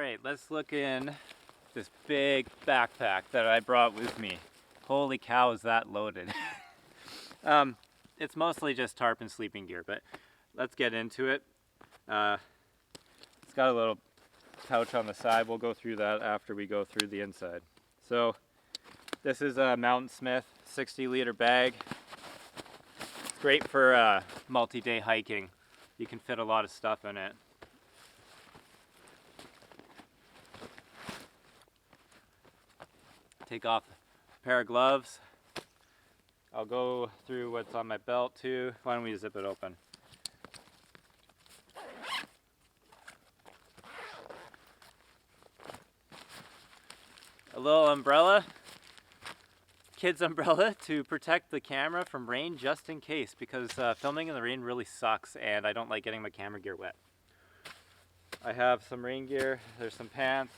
Alright, let's look in this big backpack that I brought with me. Holy cow, is that loaded. It's mostly just tarp and sleeping gear, but let's get into it. It's got a little pouch on the side. We'll go through that after we go through the inside. So this is a Mountain Smith 60-liter bag. It's great for multi-day hiking. You can fit a lot of stuff in it. Take off a pair of gloves. I'll go through what's on my belt too. Why don't we zip it open? A little umbrella, kid's umbrella to protect the camera from rain just in case, because filming in the rain really sucks and I don't like getting my camera gear wet. I have some rain gear, there's some pants,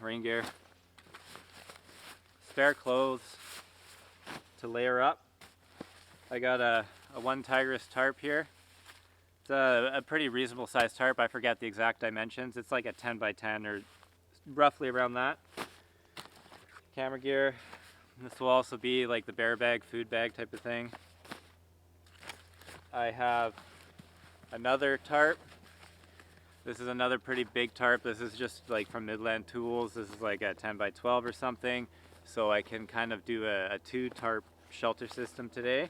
rain gear, spare clothes to layer up. I got a one Tigris tarp here. It's a pretty reasonable sized tarp. I forget the exact dimensions. It's like a 10 by 10 or roughly around that. Camera gear. This will also be like the bear bag, food bag type of thing. I have another tarp. This is another pretty big tarp. This is just like from Midland Tools. This is like a 10 by 12 or something. So I can kind of do a 2 tarp shelter system today,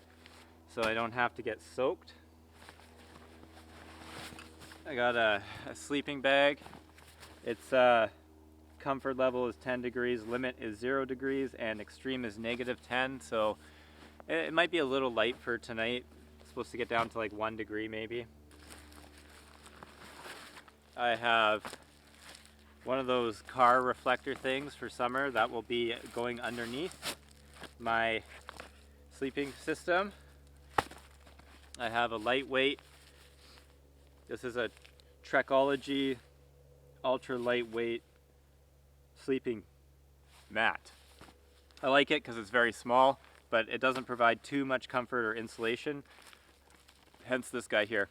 so I don't have to get soaked. I got a sleeping bag. Its comfort level is 10 degrees, limit is 0 degrees, and extreme is -10. So it might be a little light for tonight. It's supposed to get down to like 1 degree maybe. I have one of those car reflector things for summer that will be going underneath my sleeping system. I have a lightweight, this is a Trekology ultra lightweight sleeping mat. I like it because it's very small, but it doesn't provide too much comfort or insulation, hence this guy here.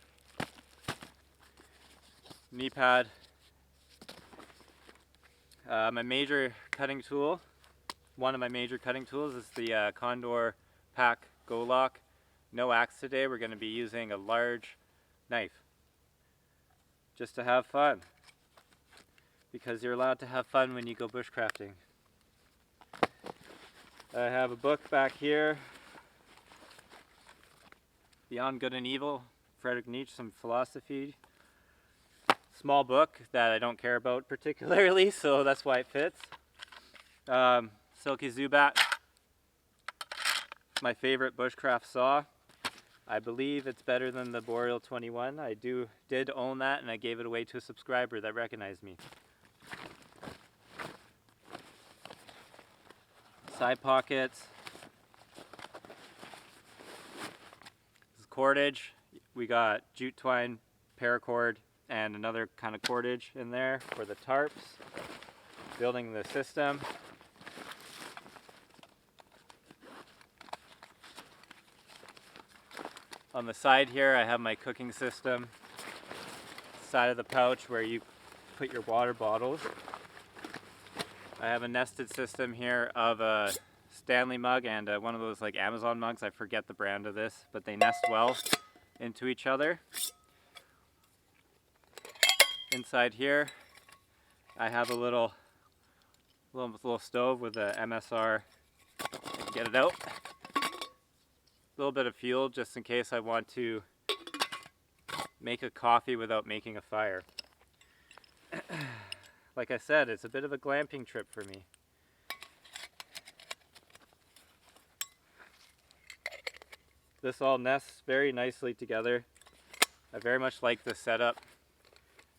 Knee pad. My major cutting tool, one of my major cutting tools is the Condor Pack Go Lock. No axe today, we're going to be using a large knife. Just to have fun. Because you're allowed to have fun when you go bushcrafting. I have a book back here. Beyond Good and Evil, Friedrich Nietzsche, some philosophy. Small book that I don't care about particularly, so that's why it fits. Silky Zubat, my favorite bushcraft saw. I believe it's better than the Boreal 21. I did own that, and I gave it away to a subscriber that recognized me. Side pockets. This is cordage. We got jute twine, paracord, and another kind of cordage in there for the tarps, building the system. On the side here I have my cooking system, side of the pouch where you put your water bottles. I have a nested system here of a Stanley mug and one of those like Amazon mugs. I forget the brand of this, but they nest well into each other. Inside here, I have a little stove with a MSR. Get it out. A little bit of fuel just in case I want to make a coffee without making a fire. Like I said, it's a bit of a glamping trip for me. This all nests very nicely together. I very much like this setup.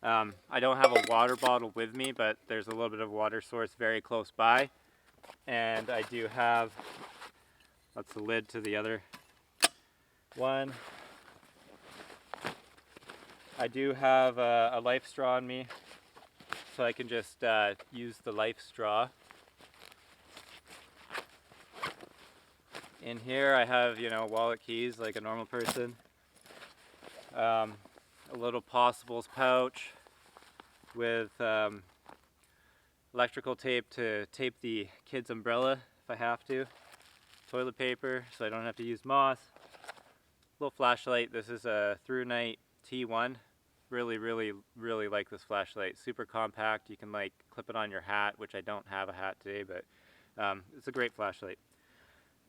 I don't have a water bottle with me, but there's a little bit of water source very close by. And I do have, that's the lid to the other one. I do have a life straw on me, so I can just use the life straw. In here I have, wallet keys like a normal person. a little possibles pouch with electrical tape to tape the kid's umbrella if I have to. Toilet paper so I don't have to use moss. Little flashlight. This is a ThruNite T1. Really like this flashlight. Super compact. You can like clip it on your hat, which I don't have a hat today, but it's a great flashlight.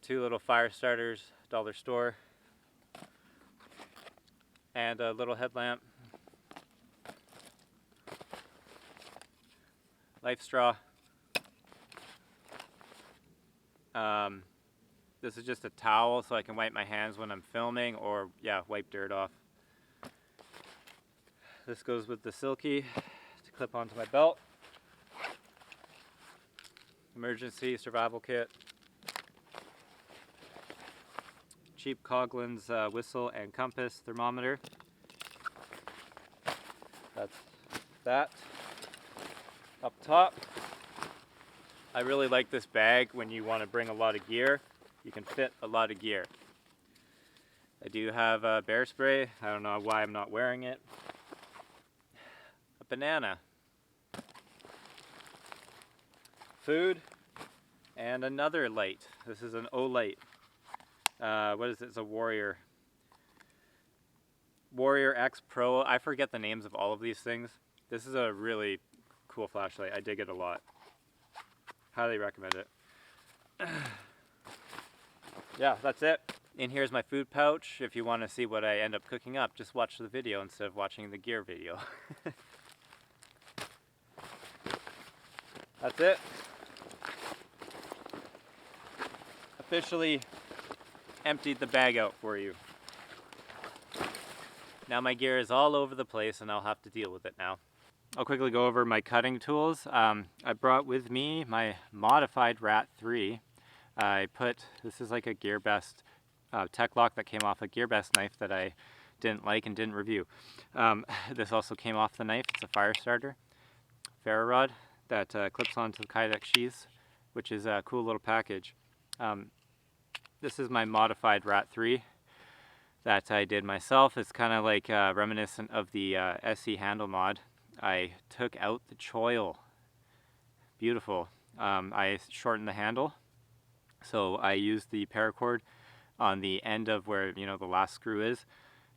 2 little fire starters, dollar store, and a little headlamp. Life straw. This is just a towel so I can wipe my hands when I'm filming, or yeah, wipe dirt off. This goes with the Silky to clip onto my belt. Emergency survival kit. Cheap Coughlin's whistle and compass thermometer. That's that. Up top, I really like this bag when you want to bring a lot of gear. You can fit a lot of gear. I do have a bear spray. I don't know why I'm not wearing it. A banana. Food. And another light. This is an O-light. What is it? It's a Warrior X Pro. I forget the names of all of these things. This is a really cool flashlight. I dig it a lot. Highly recommend it. Yeah, that's it. In here's my food pouch. If you want to see what I end up cooking up, just watch the video instead of watching the gear video. That's it. Officially emptied the bag out for you. Now my gear is all over the place and I'll have to deal with it now. I'll quickly go over my cutting tools. I brought with me my modified Rat 3. This is like a GearBest tech lock that came off a GearBest knife that I didn't like and didn't review. This also came off the knife. It's a fire starter. Ferro rod that clips onto the Kydex sheaths, which is a cool little package. This is my modified Rat 3 that I did myself. It's kind of like reminiscent of the SE handle mod. I took out the choil. Beautiful. I shortened the handle. So I used the paracord on the end of where, you know, the last screw is.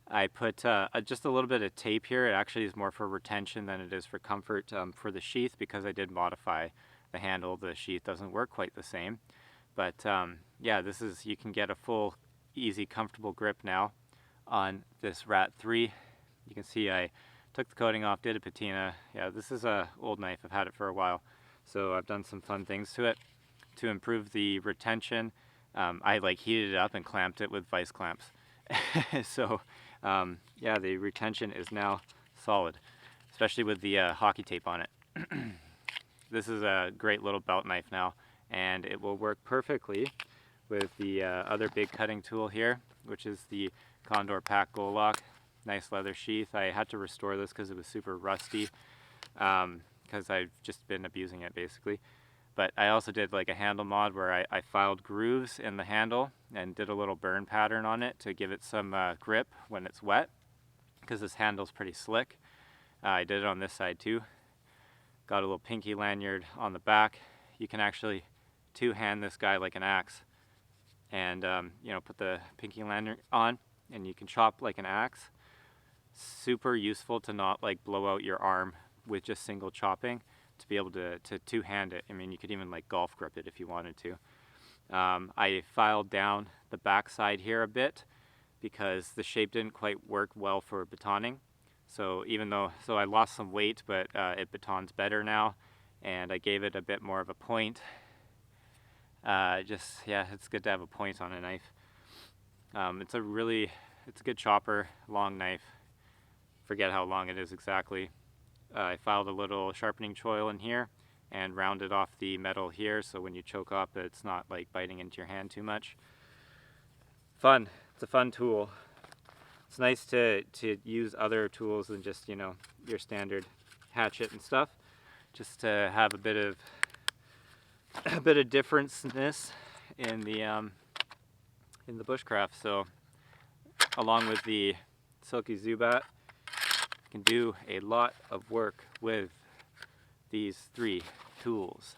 I put just a little bit of tape here. It actually is more for retention than it is for comfort for the sheath, because I did modify the handle. The sheath doesn't work quite the same. But yeah, you can get a full, easy, comfortable grip now on this Rat 3. You can see I took the coating off, did a patina. Yeah, this is an old knife. I've had it for a while. So I've done some fun things to it to improve the retention. I like heated it up and clamped it with vice clamps. So yeah, the retention is now solid, especially with the hockey tape on it. This is a great little belt knife now, and it will work perfectly with the other big cutting tool here, which is the Condor Pack Gold Lock. Nice leather sheath. I had to restore this because it was super rusty, because I've just been abusing it basically. But I also did like a handle mod where I filed grooves in the handle and did a little burn pattern on it to give it some grip when it's wet, because this handle's pretty slick. I did it on this side too. Got a little pinky lanyard on the back. You can actually two-hand this guy like an axe, and you know, put the pinky lanyard on and you can chop like an axe. Super useful to not like blow out your arm with just single chopping, to be able to two-hand it. I mean, you could even like golf grip it if you wanted to. I filed down the back side here a bit because the shape didn't quite work well for batoning. So I lost some weight, but it batons better now, and I gave it a bit more of a point. Yeah, it's good to have a point on a knife. It's a good chopper, long knife. Forget how long it is exactly. I filed a little sharpening choil in here and rounded off the metal here, so when you choke up, it's not like biting into your hand too much. Fun. It's a fun tool. It's nice to use other tools than just, you know, your standard hatchet and stuff, just to have a bit of differenceness in the bushcraft. So along with the Silky Zubat, can do a lot of work with these three tools.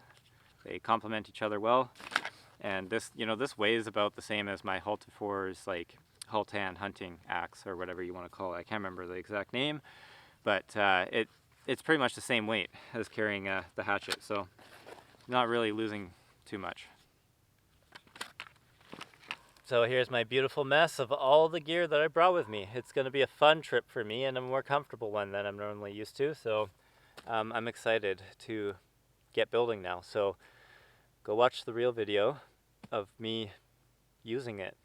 They complement each other well, and this, you know, this weighs about the same as my Haltifor's like Haltan hunting axe or whatever you want to call it. I can't remember the exact name, but it's pretty much the same weight as carrying the hatchet, so not really losing too much. So here's my beautiful mess of all the gear that I brought with me. It's going to be a fun trip for me and a more comfortable one than I'm normally used to, so I'm excited to get building now. So go watch the real video of me using it.